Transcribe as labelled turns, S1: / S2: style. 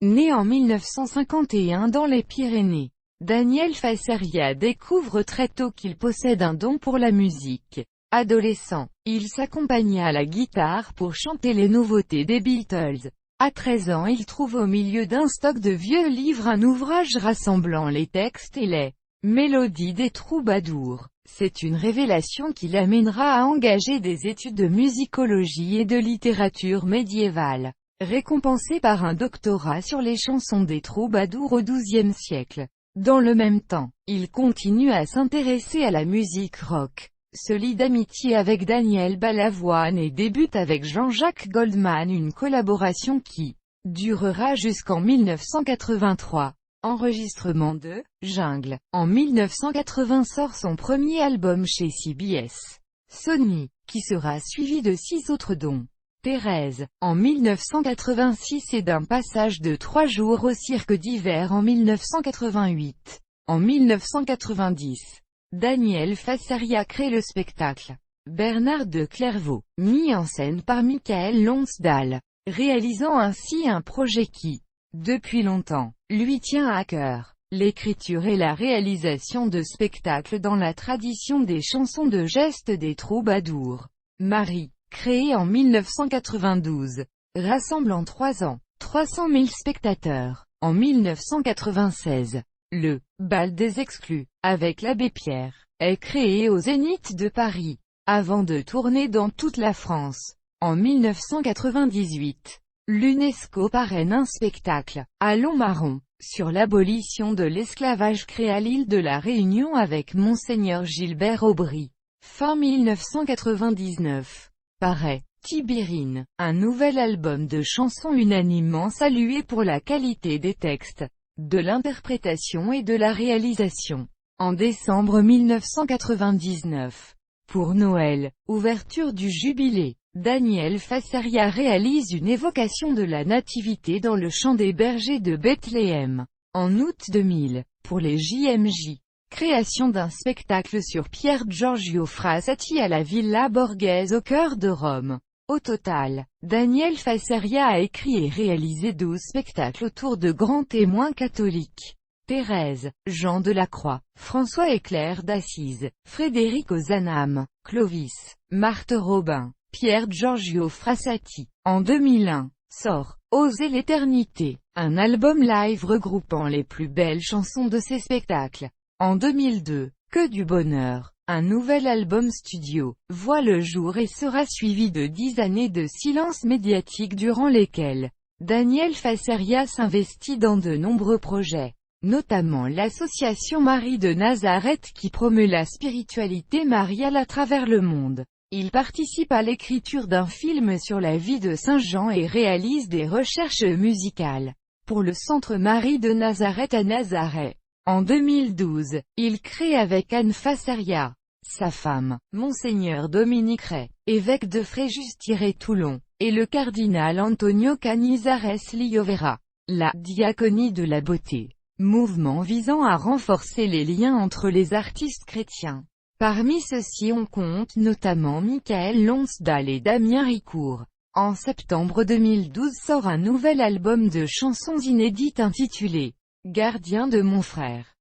S1: Né en 1951 dans les Pyrénées, Daniel Fassaria découvre très tôt qu'il possède un don pour la musique. Adolescent, il s'accompagna à la guitare pour chanter les nouveautés des Beatles. À 13 ans, il trouve au milieu d'un stock de vieux livres un ouvrage rassemblant les textes et les mélodies des troubadours. C'est une révélation qui l'amènera à engager des études de musicologie et de littérature médiévale, récompensé par un doctorat sur les chansons des troubadours au XIIe siècle. Dans le même temps, il continue à s'intéresser à la musique rock, se lie d'amitié avec Daniel Balavoine et débute avec Jean-Jacques Goldman une collaboration qui durera jusqu'en 1983. Enregistrement de Jungle. En 1980 sort son premier album chez CBS Sony, qui sera suivi de 6 autres dont Thérèse, en 1986 et d'un passage de 3 jours au Cirque d'hiver en 1988. En 1990, Daniel Fassaria crée le spectacle Bernard de Clairvaux, mis en scène par Michael Lonsdal, réalisant ainsi un projet qui, depuis longtemps, lui tient à cœur, l'écriture et la réalisation de spectacles dans la tradition des chansons de geste des troubadours. Marie, créé en 1992, rassemble en 3 ans, 300 000 spectateurs. En 1996, le Bal des Exclus, avec l'Abbé Pierre, est créé au Zénith de Paris, avant de tourner dans toute la France. En 1998, l'UNESCO parraine un spectacle, Allons Marron, sur l'abolition de l'esclavage créé à l'île de la Réunion avec Monseigneur Gilbert Aubry. Fin 1999. Paraît Tibérine, un nouvel album de chansons unanimement salué pour la qualité des textes, de l'interprétation et de la réalisation. En décembre 1999. Pour Noël, ouverture du Jubilé, Daniel Fassaria réalise une évocation de la Nativité dans le chant des bergers de Bethléem. En août 2000, pour les JMJ, création d'un spectacle sur Pier Giorgio Frassati à la Villa Borghese au cœur de Rome. Au total, Daniel Fassaria a écrit et réalisé 12 spectacles autour de grands témoins catholiques. Thérèse, Jean de la Croix, François et Claire d'Assise, Frédéric Ozanam, Clovis, Marthe Robin, Pier Giorgio Frassati. En 2001, sort Oser l'éternité, un album live regroupant les plus belles chansons de ses spectacles. En 2002, Que du bonheur, un nouvel album studio, voit le jour et sera suivi de 10 années de silence médiatique durant lesquelles Daniel Fassaria s'investit dans de nombreux projets, notamment l'association Marie de Nazareth qui promeut la spiritualité mariale à travers le monde. Il participe à l'écriture d'un film sur la vie de Saint Jean et réalise des recherches musicales pour le Centre Marie de Nazareth à Nazareth. En 2012, il crée avec Anne Fassaria, sa femme, Monseigneur Dominique Ray, évêque de Fréjus-Toulon, et le cardinal Antonio Canizares Liovera, la diaconie de la beauté, mouvement visant à renforcer les liens entre les artistes chrétiens. Parmi ceux-ci on compte notamment Michael Lonsdal et Damien Ricourt. En septembre 2012 sort un nouvel album de chansons inédites intitulé « Gardien de mon frère ».